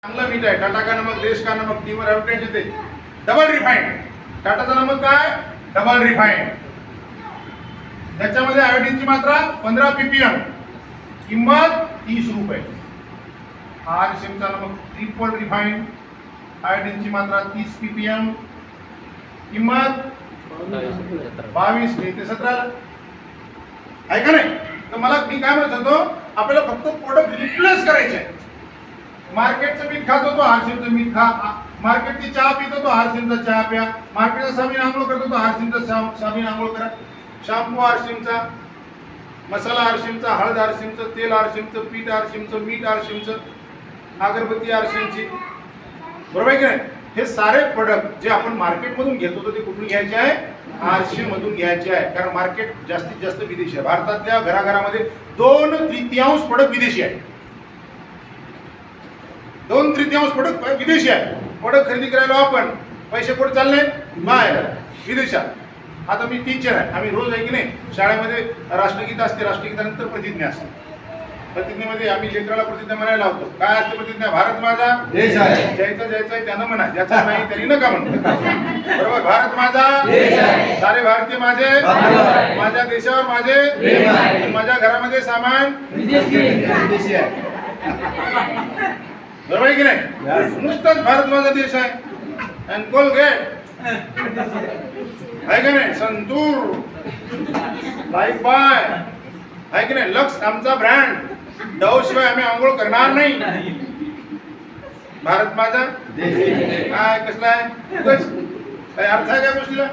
चांगला मीठ आहे. टाटा का नमक, देश का नमक, टीवर ॲडव्हर्टाइज येते डबल रिफाईंड. टाटाचा नमक काय? Double refined. त्याच्यामध्ये आयोडीनची मात्रा 15 ppm, किंमत 30 रुपये. आरसीएमचा नमक ट्रिपल रिफाईंड, आयोडीनची मात्रा 30 ppm, किंमत 22 ते 17. आहे का नाही? तर मला मी काय म्हणत होतो, आपल्याला फक्त प्रोडक्ट रिप्लेस करायचे आहे. मार्केटचं मीठ खातो तो आरसीएमचं मीठ खा, मार्केटची चहा पितो तो आरसीएमचा चहा प्या, मार्केटचा साबण आंघोळ करतो तो आरसीएमचा साबण आंघोळ करा. शॅम्पू आरसीएमचा, मसाला आरसीएमचा, हळद आरसीएमचं, तेल आरसीएमचं, पीठ आरसीएमचं, मीठ आरसीएमचं, अगरबत्ती आरसीएमची. बरोबर आहे की नाही? हे सारे प्रोडक्ट जे आपण मार्केटमधून घेतो तर ते कुठून घ्यायचे आहे? आरसीएम मधून घ्यायचे आहे. कारण मार्केट जास्तीत जास्त विदेशी आहे. भारतातल्या घराघरामध्ये 2/3 प्रोडक्ट विदेशी आहे. 2/3 प्रोडक्ट विदेशी आहे. प्रोडक्ट खरेदी करायला आपण पैसे कुठे चालले? बाहेर, विदेशात. आता मी टीचर आहे, आम्ही रोज आहे की नाही शाळेमध्ये राष्ट्रगीत असते, राष्ट्रगीतानंतर प्रतिज्ञा असते. प्रतिज्ञेमध्ये आम्ही लेकराला प्रतिज्ञा म्हणायला लावतो. काय असते प्रतिज्ञा? भारत माझा देश आहे, ज्याचा ज्याचा आहे त्यानं म्हणा, ज्याचा नाही तरी नका म्हणू. बरोबर? भारत माझा देश आहे, सारे भारतीय माझे, माझ्या देशावर माझे, माझ्या घरामध्ये सामान विदेशी आहे. बरोबर आहे की नाही? नुसताच भारत माझा देश आहे. आणि कोलगेट आहे की नाही, संतूर, लाईफ बॉय आहे की नाही, लक्स आमचा ब्रँड, डव शिवाय आम्ही आंघोळ करणार नाही. भारत माझा काय कसला आहे? काय अर्थ आहे काय गोष्टीला?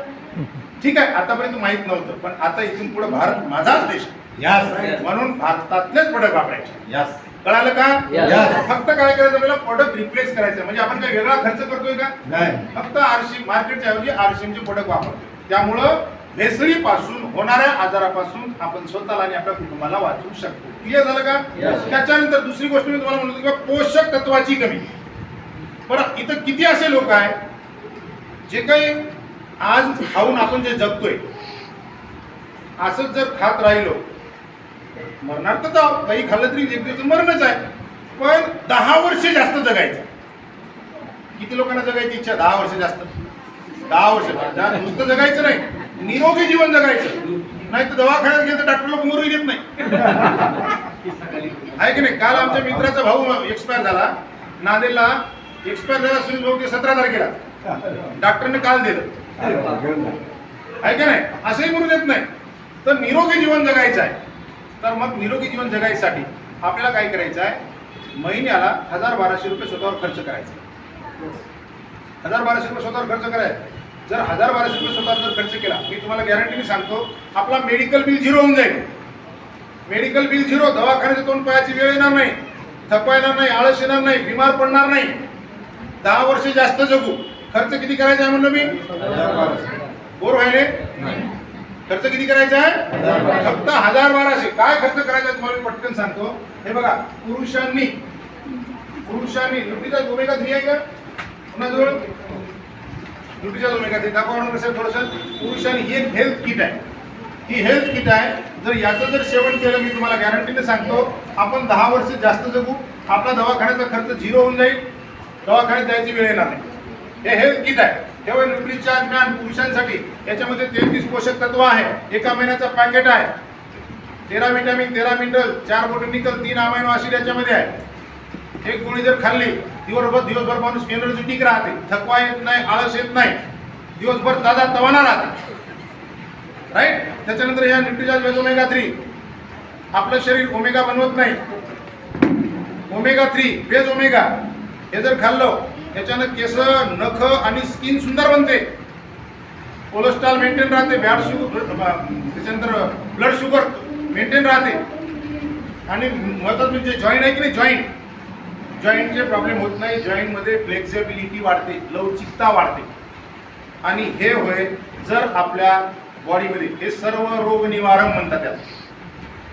ठीक आहे, आतापर्यंत माहित नव्हतं, पण आता इथून पुढे भारत माझाच देश आहे. म्हणून भारतातलेच प्रोडक्ट वापरायचे. कळालं का? फक्त काय करायचं, आपल्याला प्रोडक्ट रिप्लेस करायचं. म्हणजे आपण काय वेगळा खर्च करतोय का? नाही. फक्त आरसीएम मार्केटच्या ऐवजी आरसीएमचे प्रोडक्ट वापरतो. त्यामुळं भेसळीपासून होणाऱ्या आजारापासून आपण स्वतःला आणि आपल्या कुटुंबाला वाचवू शकतो. क्लिअर झालं का? त्याच्यानंतर दुसरी गोष्ट मी तुम्हाला म्हणतो की पोषक तत्वाची कमी. बरं, इथं किती असे लोक आहेत जे काही आज खाऊन आपण जे जगतोय असंच जर खात राहिलो, मरणार तर जाऊ, काही खाल्लं तरी एक दिवस मरणच आहे, पण 10 वर्ष जास्त जगायचं. किती लोकांना जगायची इच्छा? 10 वर्ष जास्त. 10 वर्ष नुसतं जगायचं नाही, निरोगी जीवन जगायचं. नाही तर दवाखान्यात गेलं तर डॉक्टर लोक मरू देत नाही. आहे की नाही? काल आमच्या मित्राचा भाऊ एक्सपायर झाला, नांदेडला एक्सपायर झाला. सुनील भाऊ ते 17 तारखेला डॉक्टरने काल दिलं. आहे की नाही? असंही मरू देत नाही. तर निरोगी जीवन जगायचं आहे. तर मग निरोगी जीवन जगायसाठी आपल्याला काय करायचं आहे? महिन्याला 1000-1200 रुपये स्वतःवर खर्च करायचा. 1000-1200 रुपये स्वतःवर खर्च करायचा. जर 1000-1200 रुपये स्वतःवर जर खर्च केला, मी तुम्हाला गॅरंटीने सांगतो, आपला मेडिकल बिल 0 होऊन जाईल. मेडिकल बिल 0, दवाखान्याचे तोंड पायाची वेळ येणार नाही, थकवा येणार नाही, आळस येणार नाही, बिमार पडणार नाही. 10 वर्ष जास्त जगू. खर्च किती करायचा आहे म्हणलं मी? बोर व्हायले? खर्च किती करायचा आहे? फक्त 1000-1200. काय खर्च करायचा तुम्हाला मी पटकन सांगतो. हे बघा, पुरुषांनी न्यूट्रीचा ओमेगा 3 आहे का कुणाजवळ? न्यूट्रीचा ओमेगा 3 दाखवा कसं थोडंसं. पुरुषांनी ही एक हेल्थ किट आहे. ही हेल्थ किट आहे. जर याचं जर सेवन केलं, मी तुम्हाला गॅरंटीने सांगतो, आपण 10 वर्ष जास्त जगू. आपला दवाखान्याचा खर्च 0 होऊन जाईल, दवाखान्यात जायची वेळ येणार नाही. हे हेल्थ किट आहे. तेव्हा न्यूट्रीचार्ज ज्ञान पुरुषांसाठी. याच्यामध्ये 33 पोषक तत्व आहे. एका महिन्याचं पॅकेट आहे. 13 vitamin, 13 mineral, 4 botanical, 3 amino acid याच्यामध्ये आहे. एक गोळी जर खाल्ली, दिवसभर माणूस एनर्जेटिक राहते, थकवा येत नाही, आळस येत नाही, दिवसभर ताजा तवाना राहते. राईट? त्याच्यानंतर या न्यूट्रीचार्ज ओमेगा 3 आपलं शरीर ओमेगा बनवत नाही. ओमेगा 3 बेज ओमेगा हे जर खाल्लं, त्याच्यानं केस, नख आणि स्किन सुंदर बनते. कोलेस्ट्रॉल मेंटेन राहते, बॅड शुगर, त्याच्यानंतर ब्लड शुगर मेंटेन राहते. आणि महत्त्वाचं म्हणजे जॉईंट आहे की नाही, जॉईंटचे प्रॉब्लेम होत नाही. जॉईंटमध्ये फ्लेक्झिबिलिटी वाढते, लवचिकता वाढते. आणि हे होय जर आपल्या बॉडीमध्ये, हे सर्व रोग निवारक म्हणतात त्याला.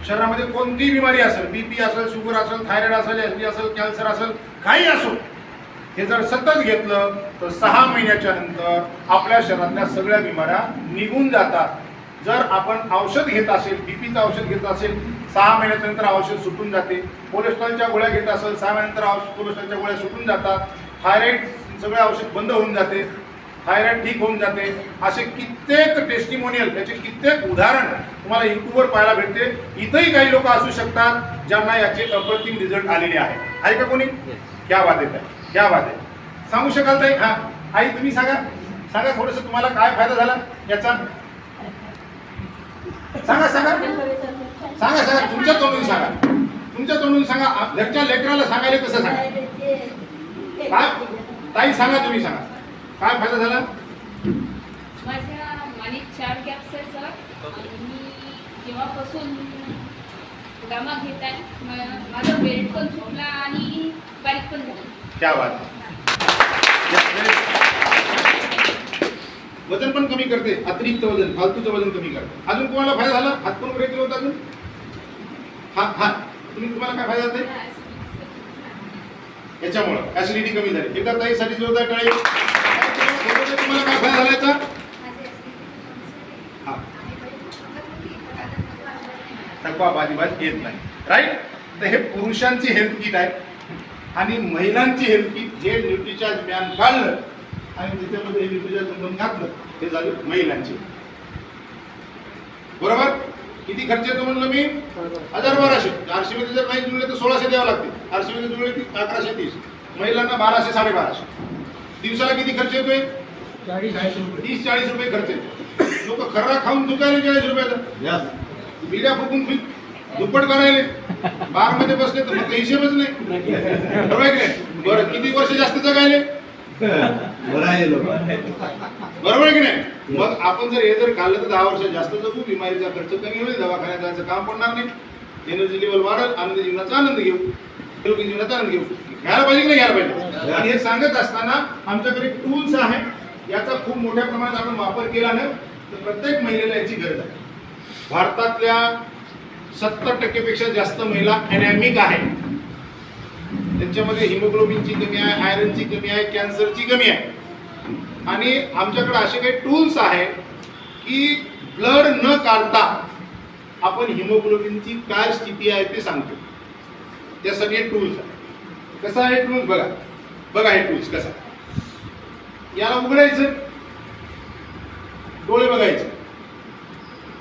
शरीरामध्ये कोणतीही बिमारी असेल, बीपी असेल, शुगर असेल, थायरॉइड असेल, एचबी असेल, कॅन्सर असेल, काही असो, हे जर सतत घेतलं तर 6 महिन्याच्या नंतर आपल्या शरीरातल्या सगळ्या बिमाऱ्या निघून जातात. जर आपण औषध घेत असेल, बीपीचं औषध घेत असेल 6 महिन्यानंतर औषध सुटून जाते, कोलेस्ट्रॉलच्या गोळ्या घेत असेल 6 महिन्यानंतर कोलेस्ट्रॉलच्या गोळ्या सुटून जातात, थायरॉइड सगळे औषध बंद होऊन जाते, थायरॉइड ठीक होऊन जाते. असे कित्येक टेस्टिमोनियल, त्याचे कित्येक उदाहरण तुम्हाला युट्यूबवर पाहायला भेटते. इथंही काही लोक असू शकतात ज्यांना याचे अप्रतिम रिझल्ट आलेले आहे का कोणी? क्या बात आहे, क्या बात आहे. सांगू शकाल ताई? हा आई तुम्ही सांगा थोडंसं तुम्हाला काय फायदा झाला याचा? सांगा तुमच्या तोंडून सांगा, घरच्या लेकराला सांगायला कसं सांगा? काय ताई सांगा, तुम्ही सांगा काय फायदा झाला? माझ्या मानिक 4 गॅप्स आहे सर, आणि मी जेव्हापासून गामा घेत आहे माझा वेट पण सुटला आणि बारीक पण झाला. क्या बात आहे. वजन पण कमी करते, अतिरिक्त वजन, फालतूचं वजन कमी करते. अजून तुम्हाला फायदा झाला? हात पण वगैरे केलं होतं अजून? हा तुम्हाला काय फायदा झाला? याच्यामुळं ऍसिडिटी कमी झाली. एकदा ताईसाठी जो होता टाळी. तुम्हाला काय फायदा झाला याचा? थकवा बाजीबाज येत नाही, राईट. तर हे पुरुषांची हेल्थ किट आहे आणि महिलांची हेल्थ किट. हे न्यूट्रिचार्ज मॅन काढलं आणि त्याच्यामध्ये हे न्यूट्रिचार्ज बनवून घातलं, हे झालं महिलांचे. बरोबर. किती खर्च येतो म्हणलं मी? 1200. आरशी मध्ये जर नाही जुळले तर 1600 द्यावं लागते. आरशी मध्ये जुळले की 1130. महिलांना 1200 1250. दिवसाला किती खर्च येतोय? 30-40 रुपये खर्च येतो. लोक खर्रा खाऊन चुकायला 40 रुपयाला, बिड्या फुकून दुप्पट करायले, बार मध्ये बसले तर मग हिशेबच नाही. बरोबर आहे की नाही? बरं, किती वर्ष जास्त जगायले? बरोबर आहे की नाही? मग आपण जर हे जर खाल्लं तर 10 वर्ष जास्त जगू, बिमारीचा खर्च कमी होईल, दवाखान्यात जायचं काम पडणार नाही, एनर्जी लेवल वाढेल, आनंद जीवनाचा आनंद घेऊ, आरोग्य जीवनाचा आनंद घेऊ. घ्यायला पाहिजे की नाही घ्यायला पाहिजे? आणि हे सांगत असताना आमच्याकडे टूल्स आहे, याचा खूप मोठ्या प्रमाणात आपण वापर केला ना तर प्रत्येक महिलेला याची गरज आहे. भारतातल्या 70% पेक्षा जास्त महिला एनॅमिक आहे. त्यांच्यामध्ये हिमोग्लोबिनची कमी आहे, आयरनची कमी आहे, कॅन्सरची कमी आहे. आणि आमच्याकडे असे काही टूल्स आहेत की ब्लड न काढता आपण हिमोग्लोबिनची काय स्थिती आहे ते सांगतो. त्यासाठी हे टूल्स आहे. कसा आहे टूल्स? बघा हे टूल्स कसा. याला उघडायचं, डोळे बघायचे,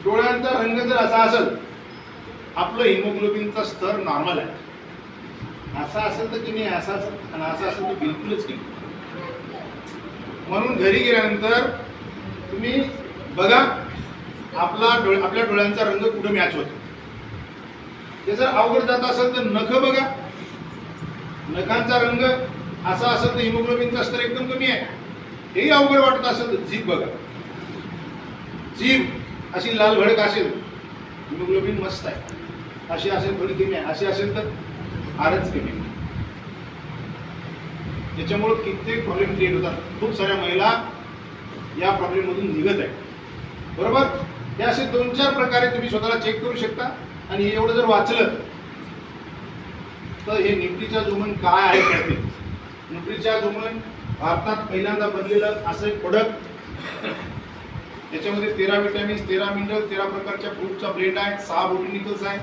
डोळ्यांचा रंग जर असा असेल, आपलं हिमोग्लोबिनचा स्तर नॉर्मल आहे. असा असेल तर की नाही, असा असेल आणि असं असेल तर बिलकुलच की. म्हणून घरी गेल्यानंतर तुम्ही बघा आपल्या डोळ्यांचा रंग कुठं मॅच होतो. ते जर अवघड जात असेल तर नख बघा, नखांचा रंग असा असेल तर हिमोग्लोबिनचा स्तर एकदम कमी आहे. हेही अवघड वाटत असेल तर जीभ बघा, जीभ अशी लाल भडक असेल, हिमोग्लोबिन मस्त आहे. अशी असेल थोडी कमी आहे, अशी असेल तर फारच कमी आहे. त्याच्यामुळे कित्येक प्रॉब्लेम क्रिएट होतात. खूप साऱ्या महिला या प्रॉब्लेम मधून निघत आहेत. बरोबर. हे असे 2-4 प्रकारे तुम्ही स्वतःला चेक करू शकता. आणि हे एवढं जर वाचलं तर हे न्यूट्रिचार्ज वुमन काय आहे कळते. न्यूट्रिचार्ज वुमन भारतात पहिल्यांदा बनलेलं असं एक प्रोडक्ट. त्याच्यामध्ये 13 विटॅमिन्स, 13 मिनरल, 13 प्रकारच्या फ्रूटचा ब्लेंड आहे, 6 बोटॅनिकल्स आहे,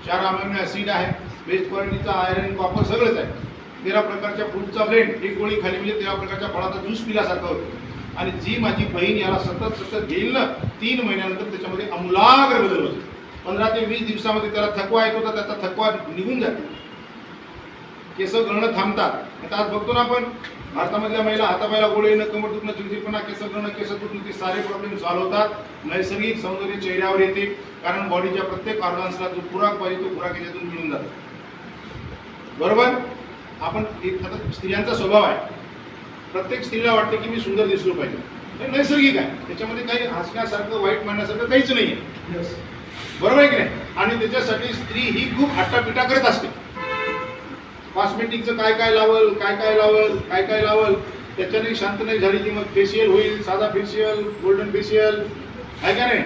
4 अमायनो ॲसिड आहे, बेस्ट क्वालिटीचा आयरन, कॉपर सगळंच आहे. 13 प्रकारच्या फ्रूटचा ब्लेंड. एक गोळी खाली म्हणजे 13 प्रकारच्या फळाचा ज्यूस पिल्यासारखं होतं. आणि जी माझी बहीण याला सतत घेईल ना, 3 महिन्यानंतर त्याच्यामध्ये आमूलाग्र बदल होतो. 15 ते 20 दिवसामध्ये त्याला थकवा येत होता, त्याचा थकवा निघून जातो, केस गळणं थांबतात. आता आज बघतो ना आपण भारतामधल्या महिला हातापायला गोळे येणं, कमर दुखणं, चिडचिडपणा, केस गळणं, केस दुखणं, ते सारे प्रॉब्लेम सॉल्व्ह होतात. नैसर्गिक सौंदर्य चेहऱ्यावर येते, कारण बॉडीच्या प्रत्येक ऑर्गन्सला जो खुराक पाहिजे तो खुराक याच्यातून मिळून जातो. बरोबर. आपण आता स्त्रियांचा स्वभाव आहे, प्रत्येक स्त्रीला वाटते की मी सुंदर दिसलो पाहिजे. हे नैसर्गिक आहे, त्याच्यामध्ये काही हसण्यासारखं वाईट मानण्यासारखं काहीच नाही आहे. बरोबर आहे की नाही? आणि त्याच्यासाठी स्त्री ही खूप हट्टापिटा करत असते. कॉस्मेटिकचं काय काय लावल त्याच्याने शांत नाही झाली की मग फेशियल होईल, साधा फेशियल, गोल्डन फेशियल आहे का नाही.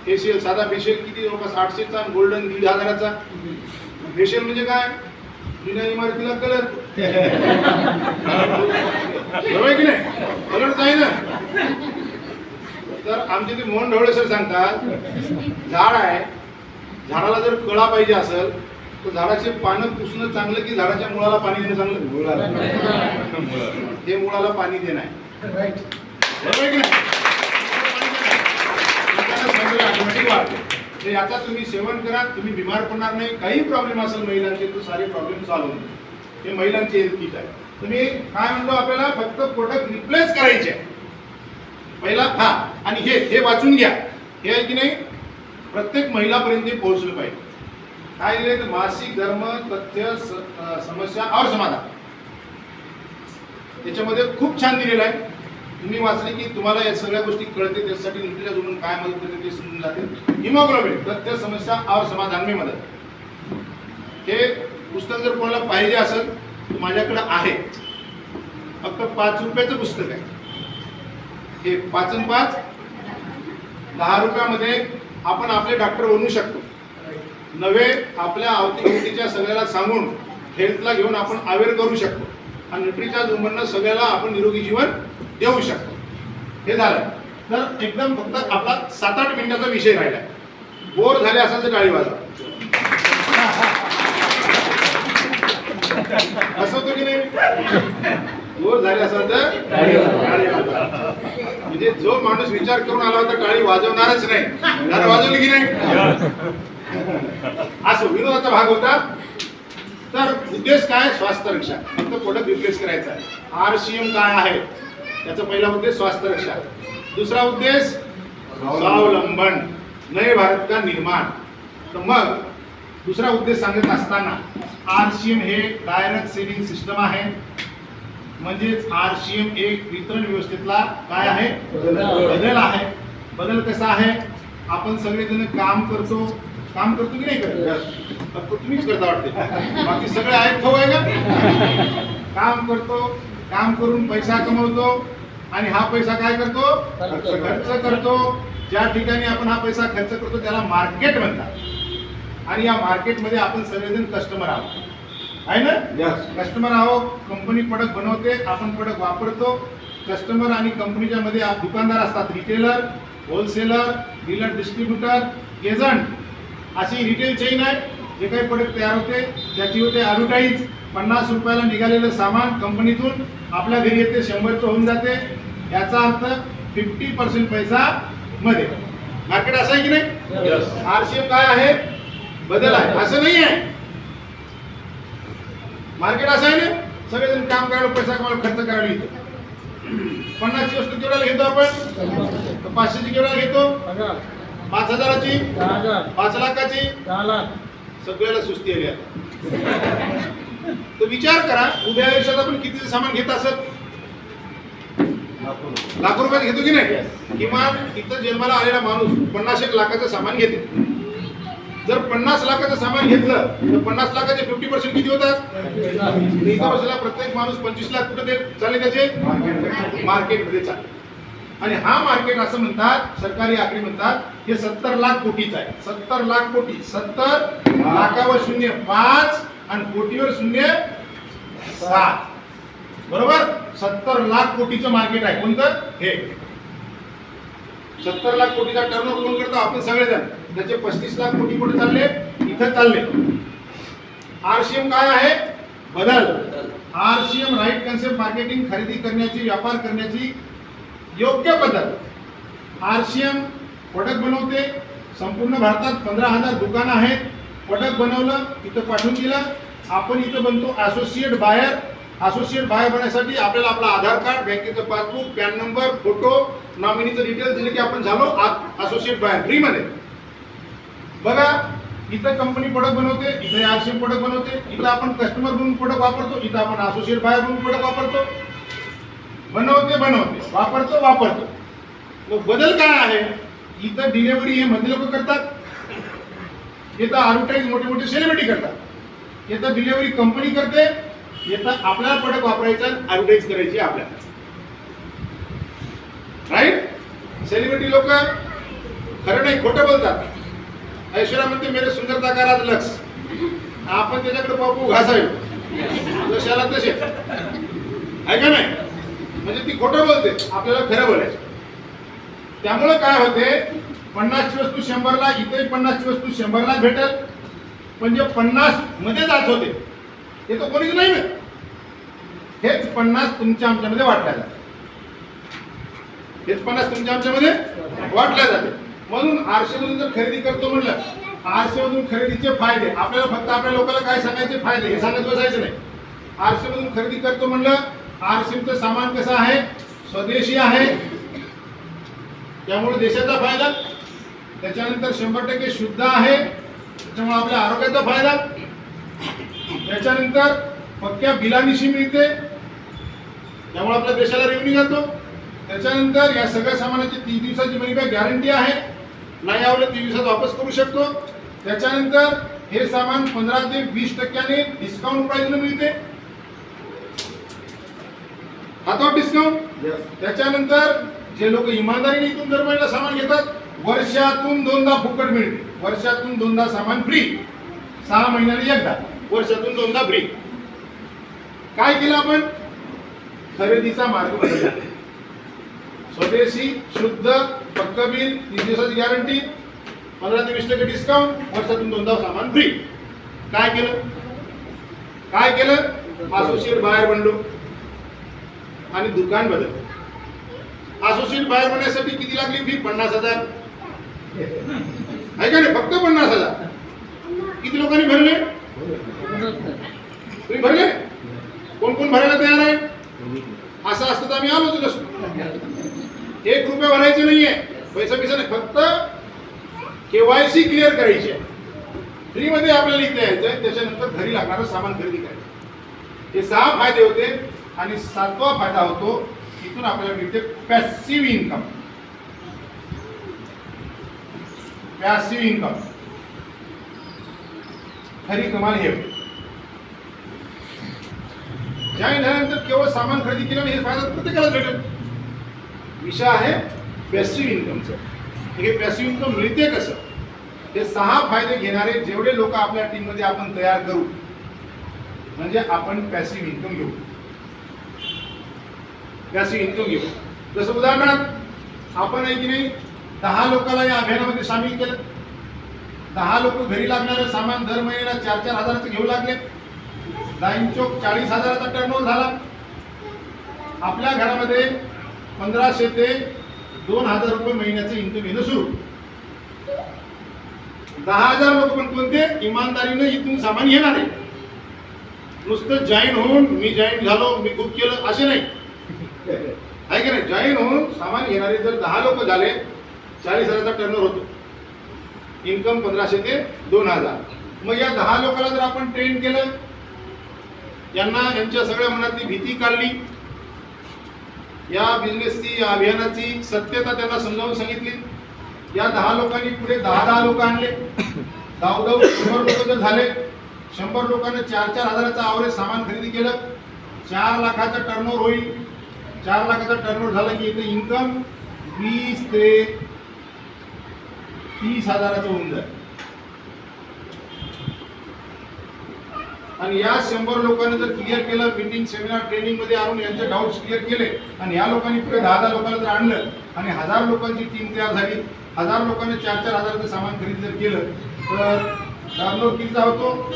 फेशियल साधा फेशियल किती जवळपास 800चा, गोल्डन 1500चा. फेशियल म्हणजे काय? जुन्या इमारतीला कलर. बरोबर आहे की नाही? कलरच आहे ना. तर आमचे ते मोहन ढवळे सर सांगतात, झाड आहे, झाडाला जर कळा पाहिजे असेल तर झाडाचे पानं पुसणं चांगलं की झाडाच्या मुळाला पाणी देणं चांगलं? ते मुळाला पाणी देणं आहे, बरोबर आहे की नाही? ऑटोमॅटिक वाढते. तर याचा तुम्ही सेवन करा, तुम्ही बिमार पडणार नाही. काही प्रॉब्लेम असेल महिलांचे तर सारे प्रॉब्लेम सॉल्व्ह होतील. हे महिलांचे हेल्थ किट आहे. तुम्ही काय म्हणतो, आपल्याला फक्त प्रोडक्ट रिप्लेस करायचे आहे पहिला. हा, आणि हे वाचून घ्या. हे आहे की नाही, प्रत्येक महिलापर्यंत हे पोहोचलं पाहिजे. काय दिले तर मासिक धर्म, तथ्य, समस्या और समाधान. त्याच्यामध्ये खूप छान दिलेलं आहे. तुम्ही वाचले की तुम्हाला या सगळ्या गोष्टी कळते. त्यासाठी न्यूट्रिला जोडून काय मदत करते ते समजून जाते. हिमोग्लोबिन, तथ्य, समस्या और समाधान में मदत. हे पुस्तक जर कोणाला पाहिजे असेल तर माझ्याकडे आहे. फक्त 5 रुपयाचं पुस्तक आहे हे. 5 आणि 5 10 रुपयामध्ये आपण आपले डॉक्टर बनवू शकतो. नवे आपल्या अवतीभोवतीच्या सगळ्याला सांगून हेल्थला घेऊन आपण अवेअर करू शकतो. आणि न्यूट्रीच्या जुंबनं सगळ्याला आपण निरोगी जीवन देऊ शकतो. हे झालं. तर एकदम फक्त आपला 7-8 मिनिटाचा विषय राहिला. बोर झाले असेल तर टाळी वाजवा. असं होतं की नाही? बोर झाले असेल तर टाळी वाजवा. म्हणजे जो माणूस विचार करून आला होता टाळी वाजवणारच नाही, त्याला वाजवली की नाही? असं विनोदाचा भाग होता. तर उद्देश काय? स्वास्थ्य रक्षा. फक्त प्रोडक्ट रिप्लेस करायचा आहे. RCM काय आहे? त्याचा पहिला उद्देश स्वास्थ्य रक्षा. दुसरा उद्देश स्वावलंबन, नए भारत का निर्माण. तर मग दुसरा उद्देश सांगत असताना RCM हे डायरेक्ट सेलिंग सिस्टम आहे. म्हणजेच RCM एक वितरण व्यवस्थेतला काय आहे? बदल आहे. बदल कसा आहे? आपण सगळेजण काम करतो की नाही करत? फक्त तुम्हीच करता वाटते, बाकी सगळे आहेत खाऊ आहे का? काम करतो, काम करून पैसा कमवतो आणि हा पैसा काय करतो? खर्च करतो. ज्या ठिकाणी आपण हा पैसा खर्च करतो त्याला मार्केट म्हणतात. आणि या मार्केटमध्ये आपण सगळेजण कस्टमर आहोत, आहे ना? कस्टमर आहोत. कंपनी प्रोडक्ट बनवते, आपण प्रोडक्ट वापरतो. कस्टमर आणि कंपनीच्या मध्ये दुकानदार असतात, retailer, wholesaler, dealer, distributor, agent. अशी रिटेल चेन आहे. जे काही प्रोडक्ट तयार होते त्याची होते ॲडव्हर्टाईज. 50 रुपयाला निघालेलं सामान कंपनीतून आपल्या घरी येते 100चं होऊन जाते. याचा अर्थ 50% पैसा मध्ये. मार्केट असं आहे की नाही? RCM काय आहे? बदल आहे. असं नाही आहे. मार्केट असं आहे ना, सगळेजण काम करायला, पैसा कमायला, खर्च करायला येतो. 50ची वस्तू केवढ्याला घेतो आपण? 500ची केवढ्याला घेतो? 5,000ची, 5 लाखाची, सगळ्याला सुस्ती आली आहे. तर विचार करा, उद्या आयुष्यात आपण किती सामान घेत असत? लाखो रुपयात घेतो की नाही? किमान इथं जन्माला आलेला माणूस 50-1 लाखाचं सामान घेते. जर 50 लाखाचं सामान घेतलं तर 50 लाखाचे 50% किती होतात? इथं बसलेला प्रत्येक माणूस 25 लाख कुठे चालले त्याचे? मार्केटमध्ये चालले. आणि हा मार्केट असं म्हणतात, सरकारी आकडे म्हणतात, हे 70 लाख कोटीचं आहे. 70 लाख कोटी. 70 लाखावर 0.5 आणि कोटीवर 0.7. बरोबर? 70 लाख कोटीचं मार्केट आहे. कोणतं? हे 70 लाख कोटीचा टर्नओव्हर कोण करतो? आपण सगळेजण. त्याचे 35 लाख कोटी कुठे चालले? इथं चालले. RCM काय आहे? बदल. RCM राईट कन्सेप्ट मार्केटिंग, खरेदी करण्याची, व्यापार करण्याची योग्य पद्धत. RCM प्रोडक्ट बनवते. संपूर्ण भारतात 15,000 दुकानं आहेत. प्रोडक्ट बनवलं, इथं पाठवून दिलं. आपण इथं बनतो असोसिएट बायर. असोसिएट बायर बनण्यासाठी आपल्याला आपला आधार कार्ड, बँकेचं पासबुक, पॅन नंबर, फोटो, नॉमिनीचं डिटेल्स दिले की आपण झालो असोसिएट बायर फ्रीमध्ये. बघा, इथं कंपनी प्रोडक्ट बनवते, इथं RCM प्रोडक्ट बनवते. इथं आपण कस्टमर म्हणून प्रोडक्ट वापरतो, इथं आपण असोसिएट बायर म्हणून प्रोडक्ट वापरतो. बनवते, वापरतो. मग बदल काय आहे? इथं डिलिव्हरी हे मधले लोक करतात. इथं ॲडव्हर्टाईज मोठे सेलिब्रिटी करतात. इथं डिलिव्हरी कंपनी करते. इथं आपल्याला प्रोडक्ट वापरायचं, ॲडव्हर्टाईज करायची आपल्याला. राईट? सेलिब्रिटी लोक खरं नाही, खोटं बोलतात. ऐश्वर्या म्हणते मेरे सुंदरता का राज लक्ष. आपण त्याच्याकडे पाहू घासावे जशाला तसे, आहे का नाही? म्हणजे ती खोटं बोलते, आपल्याला खरं बोलायचं. त्यामुळे काय होते, 50ची वस्तू 100ला, इथे 50ची वस्तू 100ला भेटेल, पण जे 50 मध्ये जात होते हे तर कोणीच नाही ना, हेच 50 तुमच्या आमच्यामध्ये वाटल्या जाते, हेच 50 तुमच्या आमच्यामध्ये वाटल्या जाते. म्हणून आरशेमधून जर खरेदी करतो म्हणलं, आरशेमधून खरेदीचे फायदे आपल्याला फक्त आपल्या लोकांना काय सांगायचे फायदे हे सांगत बसायचं नाही. आरशेमधून खरेदी करतो म्हणलं, आरशेचं सामान कसं आहे, स्वदेशी आहे, त्यामुळे देशाचा फायदा. त्याच्यानंतर 100% शुद्ध आहे, त्याच्यामुळे आपल्या आरोग्याचा फायदा. त्याच्यानंतर पक्क्या बिलानिशी मिळते, त्यामुळे आपल्या देशाला रेव्हेन्यू जातो. त्याच्यानंतर या सगळ्या सामानाची 30 दिवसाची मनी बॅक गॅरंटी आहे, नाही आवडलं 30 दिवसात वापस करू शकतो. त्याच्यानंतर हे सामान 15 ते 20% डिस्काउंट प्राइसला मिळते, हातात डिस्काउंट. त्याच्यानंतर जे लोक इमानदारीने इथून दर महिन्याला सामान घेतात, वर्षातून 2दा फुकट मिळते, वर्षातून 2दा सामान फ्री, 6 महिन्याने एकदा, वर्षातून 2दा फ्री. काय केलं आपण, खरेदीचा मार्ग बदलला. स्वदेशी शुद्ध पक्क बिल, 30 दिवसाची गॅरंटी, 15 ते 20% डिस्काउंट, वर्षातून 2दा सामान फ्री. काय केलं, असोसिएट बाहेर बनलो आणि दुकान बदललं. असोसिएट बाहेर बनण्यासाठी किती लागली फी, 50,000 आहे का नाही, फक्त 50,000. किती लोकांनी भरले, तुम्ही भरले, कोण कोण भरायला तयार आहे. असं असतं तर आम्ही आलोच नसतो. 1 रुपया भरायचे नाहीये, पैसा नाही, फक्त KYC क्लिअर करायची आहे, फ्री मध्ये आपल्याला इथे यायचं आहे. त्याच्यानंतर घरी लागणारं सामान खरेदी करायचं. हे 6 फायदे होते आणि 7वा फायदा होतो, इथून आपल्याला मिळते पॅसिव्ह इन्कम. पॅसिव्ह इन्कम खरी कमाल हे जॉईन झाल्यानंतर केवळ सामान खरेदी केल्याने हे फायदा प्रत्येकाला भेटेल. विषय आहे पॅसिव्ह इन्कमचा. हे पॅसिव्ह इन्कम मिळते कसं, हे 6 फायदे घेणारे जेवढे लोक आपल्या टीम मध्ये आपण तयार करू, म्हणजे आपण पॅसिव्ह इन्कम घेऊ. पॅसिव्ह इन्कम घेऊ. जसं उदाहरणार्थ आपण आहे की नाही, 10 लोकांना या अभियानामध्ये सामील केलं. 10 लोक घरी लागणारं सामान दर महिन्याला 4-4 हजाराचं घेऊ लागले. 9 40 हजाराचा टर्नओव्हर झाला. आपल्या घरामध्ये 1500 ते 2000 रुपये महिन्याचं इन्कम येणं सुरू. 10,000 लोक पण कोणते, इमानदारीने इथून सामान घेणार आहे. नुसतं जॉईन होऊन मी जॉईन झालो, मी खूप केलं असे नाही, आहे की नाही. जॉईन होऊन सामान घेणारे जर 10 लोक झाले, 40 हजाराचा टर्नओव्हर होतो, इन्कम 1500 ते 2000. मग या 10 लोकांना जर आपण ट्रेन केलं, यांना यांच्या सगळ्या मनातली भीती काढली, या बिझनेसची या अभियानाची सत्यता त्यांना समजावून सांगितली. या 10 लोकांनी पुढे 10 लोक आणले, 100 लोक जर झाले, 100 लोकांना 4-4 हजाराचं आवरेज सामान खरेदी केलं, 4 लाखाचा टर्नओव्हर होईल. 4 लाखाचा टर्नओव्हर झाला की इथे इन्कम 20 ते 30 हजाराचं होऊन जाईल. आणि या 100 लोकांनी जर क्लिअर केलं, मीटिंग सेमिनार ट्रेनिंग मध्ये आणून यांचे डाऊट्स क्लिअर केले, आणि या लोकांनी पुढे 10 लोकांना जर आणलं आणि 1000 लोकांची टीम तयार झाली, 1000 लोकांनी 4-4 हजाराचं सामान खरेदी जर केलं, तर टर्नओव्हर कितीचा होतो,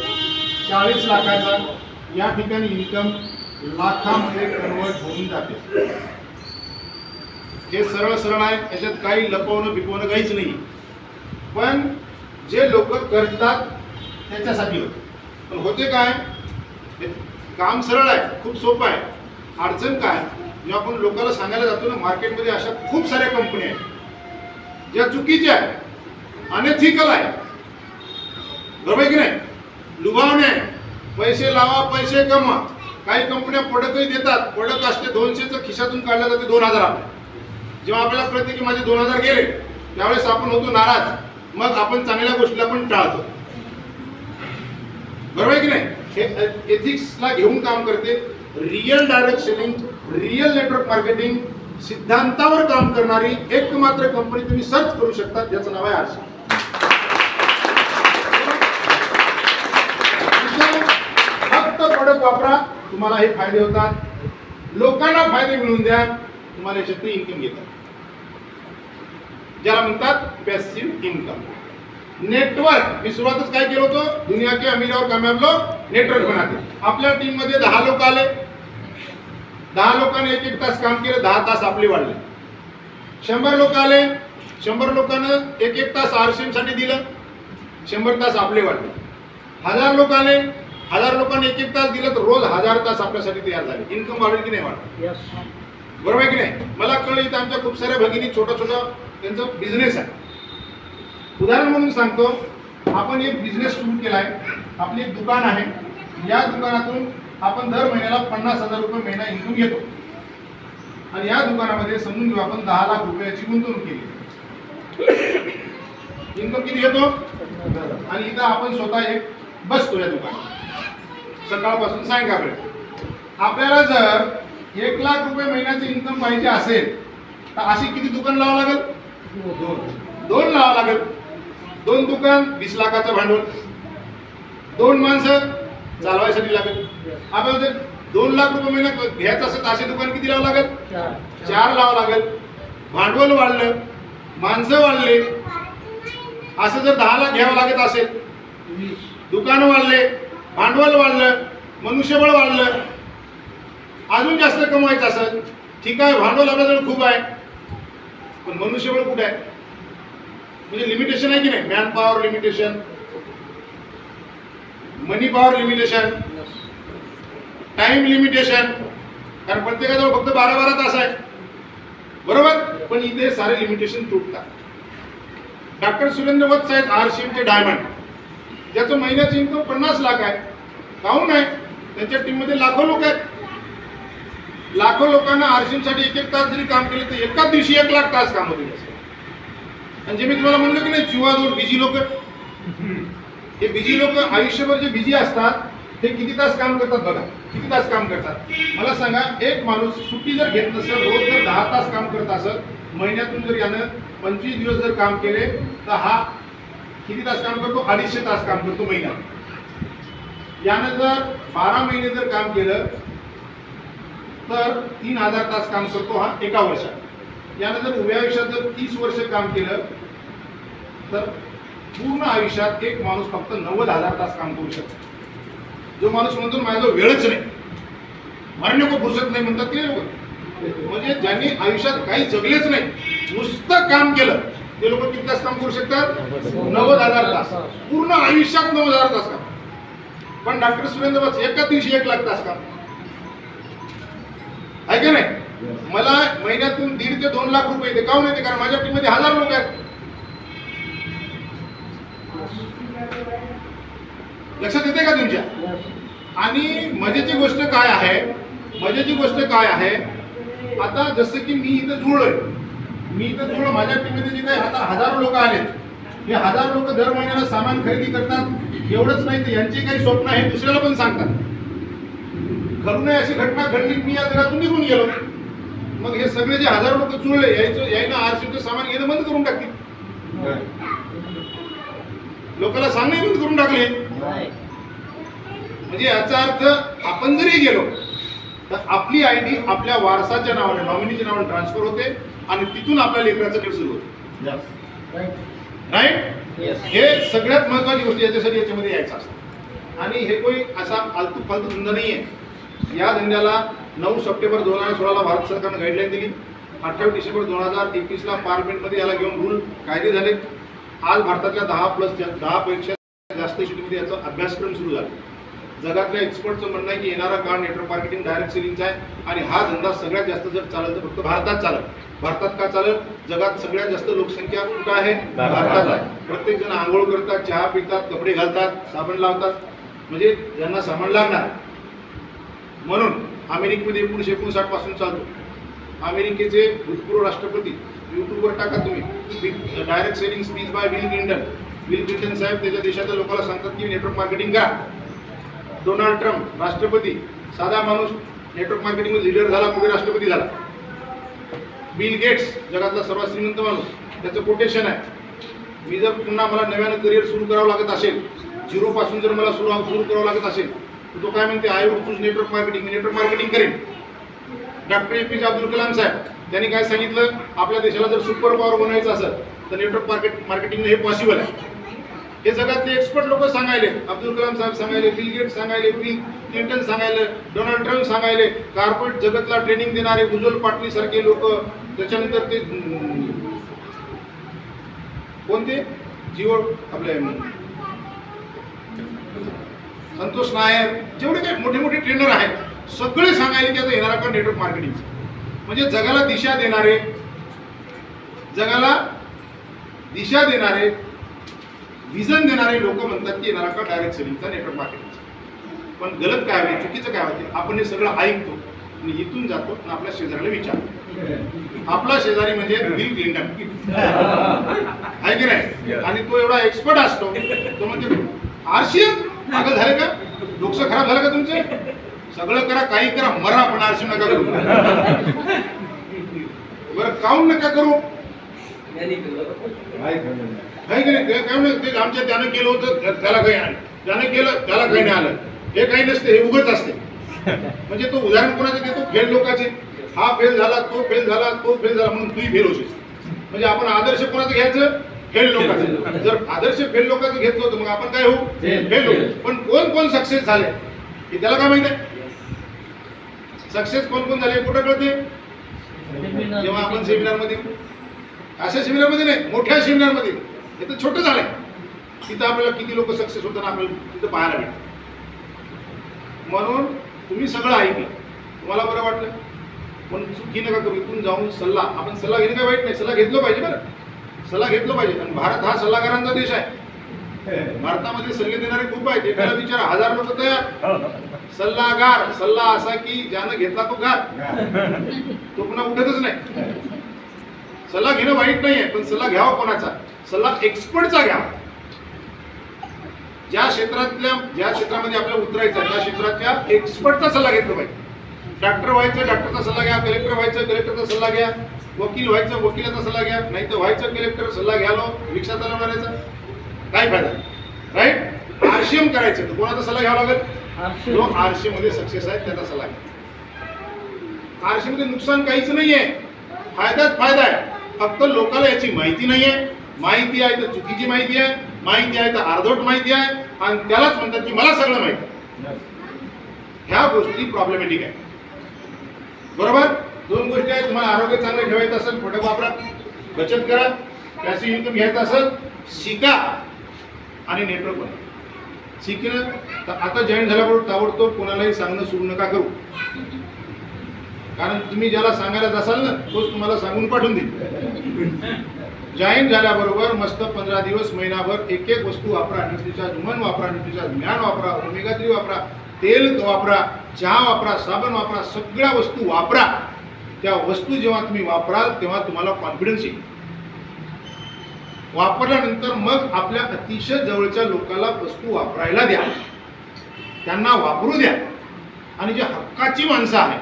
40 लाखाचा. या ठिकाणी इन्कम लाखामध्ये कन्वर्ट होऊन जाते. हे सरळ आहे, याच्यात काही लपवणं बिपवणं काहीच नाही. पण जे लोक करतात त्याच्यासाठी होते. पण होते काय, काम सरळ आहे, खूप सोपं आहे. अडचण काय, जेव्हा आपण लोकांना सांगायला जातो ना, मार्केटमध्ये अशा खूप साऱ्या कंपन्या आहेत ज्या चुकीच्या आहेत, अनएथिकल आहे, बरोबर आहे की नाही, लुभावणे आहे, पैसे लावा पैसे कमवा. काही कंपन्या प्रोडक्टही देतात, प्रोडक्ट असते 200चं, खिशातून काढलं जाते 2000 आपल्या. जेव्हा आपल्याला कळते की माझे 2000 गेले, त्यावेळेस आपण होतो नाराज, मग आपण चांगल्या गोष्टीला पण टाळतो, बरोबर आहे की नाही. हे एथिक्सला घेऊन काम करते. Real direct selling, real network marketing सिद्धांतावर काम करणारी एकमात्र कंपनी तुम्ही सर्च करू शकता, ज्याचं नाव आहे आरशी. फक्त प्रोडक्ट वापरा, तुम्हाला हे फायदे होतात. लोकांना फायदे मिळवून द्या, तुम्हाला याच्यात इन्कम येतात. ज्याला म्हणतात पॅसिव्ह इन्कम. नेटवर्क, मी सुरुवातच काय केलं होतं, दुनिया के अमीर और कामयाब लोग नेटवर्क बनाते. आपल्या टीम मध्ये 10 लोक आले, 10 लोकांनी 1-1 तास काम केलं, 10 तास आपले वाढले. 100 लोक आले, 100 लोकांना 1-1 तास आरसीएम साठी दिलं, 100 तास आपले वाढले. 1000 लोक आले, 1000 लोकांनी 1-1 तास दिलं, तर रोज 1000 तास आपल्यासाठी तयार झाले. इन्कम वाढेल की नाही वाढत? बरोबर आहे की नाही? मला कळलं इथं आमच्या खूप साऱ्या भगिनी छोटा छोटा त्यांचा बिझनेस आहे. उदाहरण म्हणून सांगतो, आपण एक बिझनेस सुरू केला आहे, आपली एक दुकान आहे. या दुकानातून आपण दर महिन्याला 50,000 रुपये महिना इन्कम घेतो आणि या दुकानामध्ये समजून घेऊ आपण 10 लाख रुपयाची गुंतवणूक केली. इन्कम किती घेतो? आणि इथं आपण स्वतः एक बसतो या दुकानात सकाळपासून सायंकाळपर्यंत. आपल्याला जर 1 लाख रुपये महिन्याचे इन्कम पाहिजे असेल तर अशी किती दुकान लावावं लागेल? 2 लावावं लागेल. 2 दुकान 20 लाखाचं भांडवल, 2 माणसं चालवायसाठी लागेल. आपल्याला जर 2 लाख रुपये महिना घ्यायचं असेल तर असे दुकान किती लावावं लागेल? 4 लावावं लागेल. भांडवल वाढलं, माणसं वाढले. असं जर 10 लाख घ्यावं लागत असेल, दुकान वाढले, भांडवल वाढलं, मनुष्यबळ वाढलं, अजून जास्त कमवायचं असेल, ठीक आहे, भांडवल आपल्याजवळ खूप आहे, पण मनुष्यबळ कुठे आहे? म्हणजे लिमिटेशन आहे की नाही? मॅन पॉवर लिमिटेशन, मनी पॉवर लिमिटेशन, टाइम लिमिटेशन. कारण प्रत्येकाजवळ फक्त 12-12 तास आहे, बरोबर? पण इथे सारे लिमिटेशन तुटतात. डॉक्टर सुरेंद्र वत्स आहेत आरसीएमचे डायमंड, ज्याचं महिन्याचं इन्कम 50 लाख आहे. काहून आहे? त्यांच्या टीममध्ये लाखो लोक आहेत. लाखो लोकांना आरसीएमसाठी 1-1 तास जरी काम केलं तर एकाच दिवशी 1 लाख तास काम होतील. आणि जे मी तुम्हाला म्हणलं की नाही, जीवावर बिझी लोक, हे बिझी लोक आयुष्यभर जे बिझी असतात ते किती तास काम करतात बघा, किती तास काम करतात. मला सांगा, एक माणूस सुट्टी जर घेत नसेल, रोज जर 10 तास काम करत असेल, महिन्यातून जर यानं 25 दिवस जर काम केले तर हा किती तास काम करतो? 250 तास काम करतो महिन्यात. यानं जर 12 महिने जर काम केलं तर 3000 तास काम करतो हा एका वर्षात. यानं जर उभ्या आयुष्यात जर 30 वर्ष काम केलं तर पूर्ण आयुष्यात एक माणूस फक्त 90,000 तास काम करू शकतो. जो माणूस म्हणतो माझ्याजवळ वेळच नाही, मरणे को फुरसत नाही म्हणतात ते लोक, म्हणजे ज्यांनी आयुष्यात काही जगलेच नाही, नुसतं काम केलं, ते लोक किती तास काम करू शकतात? 90,000 तास. पूर्ण आयुष्यात 90,000 तास काम. पण डॉक्टर सुरेंद्र वत्स एका दिवशी 1 लाख तास काम आहे का नाही? मला महिन्यातून 1.5 ते 2 लाख रुपये येते. काहून येते? कारण माझ्या टीममध्ये 1000 लोक आहेत. लक्षात येते का तुमच्या? आणि मजेची गोष्ट काय आहे? मजेची गोष्ट काय आहे? आता जसं की मी इथं जुळलोय, माझ्या टीममध्ये जे काही आता 1000 लोक आले, हे 1000 लोक दर महिन्याला सामान खरेदी करतात. एवढंच नाही तर यांची काही स्वप्न आहे दुसऱ्याला पण सांगतात. घडू नये अशी घटना घडली, मी या जगातून निघून गेलो. मग हे सगळे जे 1000 लोक जुळले, यायनं आरसीएमचं सामान घेणं बंद करून टाकतील. लोकांना सांगणे बंद करून टाकले. म्हणजे याचा अर्थ आपण जरी गेलो तर आपली आयडी आपल्या वारसाच्या नावाने, नॉमिनीच्या नावाने ट्रान्सफर होते आणि तिथून आपल्या लेकराचं खेळ सुरू होते. राईट? हे सगळ्यात महत्वाची गोष्ट, याच्यासाठी याच्यामध्ये यायचं असतं. आणि हे कोणी असा फालतू धंदा नाही आहे. या धंद्याला 9 सप्टेंबर 2016ला भारत सरकारनं गाईडलाईन दिली. 28 डिसेंबर 2021ला पार्लमेंटमध्ये याला घेऊन रूल कायदे झाले. आज भारतातल्या 10 पेक्षा जास्त सिटीमध्ये याचा अभ्यासक्रम सुरू झाला. जगातल्या एक्सपर्टचं म्हणणं आहे की येणारा काळ नेटवर्क मार्केटिंग डायरेक्ट सेलिंगचा आहे आणि हा धंदा सगळ्यात जास्त जर चालेल तर फक्त भारतात चालेल. भारतात का चालेल? जगात सगळ्यात जास्त लोकसंख्या कुठं आहे? भारतात आहे. प्रत्येक जण आंघोळ करतात, चहा पितात, कपडे घालतात, साबण लावतात, म्हणजे ज्यांना सामान लागणार. म्हणून अमेरिकेमध्ये 1959 पासून चालतो. अमेरिकेचे भूतपूर्व राष्ट्रपती, यूट्यूबवर टाका तुम्ही, direct selling speech by Bill Clinton. Bill Clinton साहेब त्याच्या देशाच्या लोकांना सांगतात की नेटवर्क मार्केटिंग करा. डोनाल्ड ट्रम्प राष्ट्रपती, साधा माणूस नेटवर्क मार्केटिंग लीडर झाला, पुढे राष्ट्रपती झाला. बिल गेट्स जगातला सर्वात श्रीमंत माणूस, त्याचं कोटेशन आहे, मी जर पुन्हा मला नव्यानं करिअर सुरू करावं लागत असेल, 0 पासून जर मला सुरू करावं लागत असेल तर तो काय म्हणते? I would choose network marketing. Me network marketing करेन. डॉक्टर APJ अब्दुल कलाम साहेब त्यांनी काय सांगितलं, आपल्या देशाला जर सुपर पॉवर बनायचं असेल तर नेटवर्क मार्केटिंग हे पॉसिबल आहे. हे जगातले एक्सपर्ट लोक सांगायले, अब्दुल कलाम साहेब सांगायले, बिल गेट्स सांगायले, बिल क्लिंटन सांगायले, डोनाल्ड ट्रम्प सांगायले, कॉर्पोरेट जगतला ट्रेनिंग देणारे उज्ज्वल पाटणी सारखे लोक, त्याच्यानंतर ते कोणते जीव आपले संतोष नायर, जेवढे काही मोठे मोठे ट्रेनर आहेत सगळे सांगायले की आता येणारा का नेटवर्क मार्केटिंग, म्हणजे जगाला दिशा देणारे, जगाला दिशा देणारे, विजन देणारे लोक म्हणतात की येणारा का डायरेक्ट सेलिंगचा नेटवर्क मार्केटिंग. पण गलत काय होते, चुकीचं काय होते, आपण हे सगळं ऐकतो आणि इथून जातो आणि आपल्या शेजाऱ्याला विचारतो. आपला शेजारी म्हणजे बिल क्लिंटन आहे की नाही, आणि तो एवढा एक्सपर्ट असतो, तो म्हणजे RCM पागल झाले का, डोकं खराब झालं का तुमचे, सगळं करा काही करा मरा पण RCM नका करू. बरं काऊन नका करू, काही की नाही, काय नाही ते आमच्या त्यानं केलं होतं त्याला काही आलं, त्यानं केलं त्याला काही नाही आलं, हे काही नसते, हे उगच असते. म्हणजे तो उदाहरण कोणाचे देतो, फेल लोकांचे, हा फेल झाला, तो फेल झाला, तो फेल झाला म्हणून तूही फेल होशील. म्हणजे आपण आदर्श कोणाचं घ्यायचं, फेल लोकांचं. जर आदर्श फेल लोकांचं घेतलं होतं मग आपण काय होऊ, फेल होऊ. पण कोण कोण सक्सेस झाले हे त्याला काय माहित आहे, सक्सेस कोण कोण झाले कुठं कळते, जेव्हा आपण सेमिनारमध्ये, अशा सेमिनारमध्ये नाही, मोठ्या सेमिनारमध्ये, हे तर छोटं झालंय, तिथं आपल्याला किती लोक सक्सेस होताना आपल्याला तिथं पाहायला मिळतं. म्हणून तुम्ही सगळं ऐकलं, तुम्हाला बरं वाटलं, पण चुकी नका करू. इथून जाऊन सल्ला, आपण सल्ला घेणं काय वाईट नाही, सल्ला घेतलं पाहिजे, बरं सल्ला घेतलं पाहिजे. आणि भारत हा सल्लागारांचा देश आहे, भारतामध्ये सल्ले देणारे खूप आहेत. एकाला विचारा 1000 लोक तयार. सल्लागार, सल्ला असा की ज्यानं घेतला तो गार, तो पुन्हा उठतच नाही. सल्ला घेणं वाईट नाहीये, पण सल्ला घ्यावा कोणाचा, सल्ला एक्सपर्टचा घ्यावा. ज्या क्षेत्रामध्ये आपल्याला उतरायचं त्या क्षेत्राच्या एक्सपर्टचा सल्ला घेतला पाहिजे. डॉक्टर व्हायचं, डॉक्टरचा सल्ला घ्या, कलेक्टर व्हायचं, कलेक्टरचा सल्ला घ्या, वकील व्हायचं, वकिलाचा सल्ला घ्या, नाही तर व्हायचं कलेक्टर, सल्ला घ्यालो, रिक्षा चालवणाऱ्याचा काय फायदा, राईट. RCM करायचं तर कोणाचा सल्ला घ्यावा लागेल, जो RCM मध्ये सक्सेस आहे त्याचा सल्ला घ्या. RCM मध्ये नुकसान काहीच नाहीये, फायदाच फायदा आहे. फक्त लोकांना याची माहिती नाहीये, माहिती आहे तर चुकीची माहिती आहे, माहिती आहे तर अर्धवट माहिती आहे, आणि त्यालाच म्हणतात की मला सगळं माहिती. ह्या गोष्टी प्रॉब्लेमॅटिक आहे, बरोबर. दोन गोष्टी आहेत, तुम्हाला आरोग्य चांगलं ठेवायचं असेल प्रोडक्ट वापरा, बचत करा, पॅसिव्ह इन्कम घ्यायचं असेल शिका, आणि नेटवर्क बनवा. शिकणं तर आता जॉईन झाल्याबरोबर ताबडतोब कोणालाही सांगणं सुरू नका करू, कारण तुम्ही ज्याला सांगायला जासाल ना तोच तुम्हाला सांगून पाठवून देईल. जॉईन झाल्याबरोबर मस्त 15 दिवस महिनाभर एक एक वस्तू वापरा, न्यूट्रिचा जुमन वापरा, न्यूट्रिचा ज्ञान वापरा, ओमेगा 3 वापरा, तेल वापरा, चहा वापरा, साबण वापरा, सगळ्या वस्तू वापरा. त्या वस्तू जेव्हा तुम्ही वापराल तेव्हा तुम्हाला कॉन्फिडन्स येईल. वापरल्यानंतर मग आपल्या अतिशय जवळच्या लोकांना वस्तू वापरायला द्या, त्यांना वापरू द्या, आणि जे हक्काची माणसं आहेत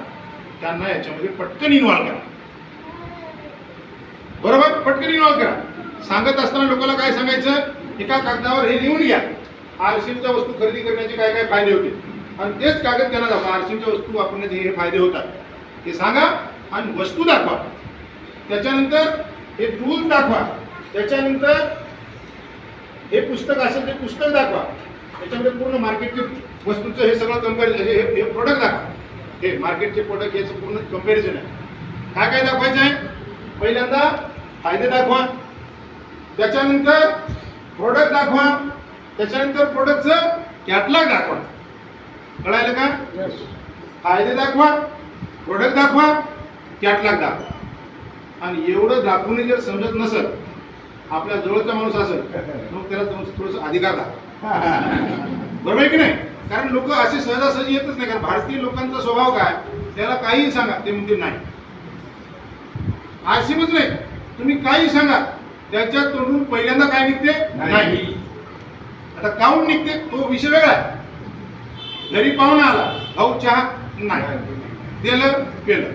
त्यांना याच्यामध्ये पटकन इन्व्हॉल्व करा, बरोबर. पटकन इन्व्हॉल्व करा. सांगत असताना लोकांना काय सांगायचं, एका कागदावर हे लिहून घ्या, RCMच्या वस्तू खरेदी करण्याचे काय काय फायदे होते, आणि तेच कागद त्यांना दाखवा, RCMच्या वस्तू वापरण्याचे हे फायदे होतात हे सांगा, आणि वस्तू दाखवा. त्याच्यानंतर हे टूल्स दाखवा, त्याच्यानंतर हे पुस्तक असेल ते पुस्तक दाखवा, त्याच्यामध्ये पूर्ण मार्केटचे वस्तूचं हे सगळं कंपॅरिझन, हे प्रोडक्ट दाखवा, हे मार्केटचे प्रोडक्ट याचं पूर्ण कंपॅरिझन आहे. काय काय दाखवायचं आहे, पहिल्यांदा फायदे दाखवा, त्याच्यानंतर प्रोडक्ट दाखवा, त्याच्यानंतर प्रोडक्टचं कॅटलॉग दाखवा. कळायलं का, फायदे दाखवा, प्रोडक्ट दाखवा, कॅटलॉग दाखवा. आणि एवढं दाखवून जर समजत नसेल, आपल्या जवळचा माणूस असेल मग त्याला थोडंसं अधिकार दाखवा, बरोबर आहे की नाही. कारण लोक असे सहजासहजी येतच नाही, कारण भारतीय लोकांचा स्वभाव काय, त्याला काहीही सांगा ते म्हणते नाही. RCMच नाही, तुम्ही काही सांगा त्याच्या तोंडून पहिल्यांदा काय निघते, नाही. आता काऊन निघते तो विषय वेगळा आहे. घरी पाहुणा आला, भाऊ चहा नाही, दिलं केलं,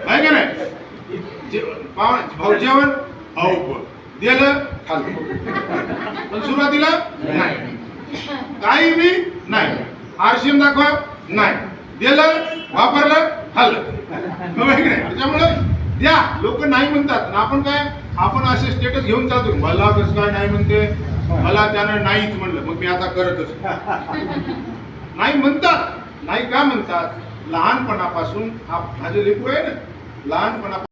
आहे का नाही. भाऊ जेवण, भाऊ दिलं खाल्लं, पण सुरुवातीला नाही, काही बी नाही. RCM दाखवा नाही, दिलं, वापरलं, खाल्लं. बरोबर आहे की नाही? त्याच्यामुळे द्या, लोक नाही म्हणतात आणि आपण काय, आपण असे स्टेटस घेऊन चालतो, मला कसं काय नाही म्हणते, मला त्यानं नाहीच म्हणलं, मग मी आता करतच नाही म्हणतात. नाही का म्हणतात? लहानपणापासून हा जे लेकरू आहे ना, लहानपणापासून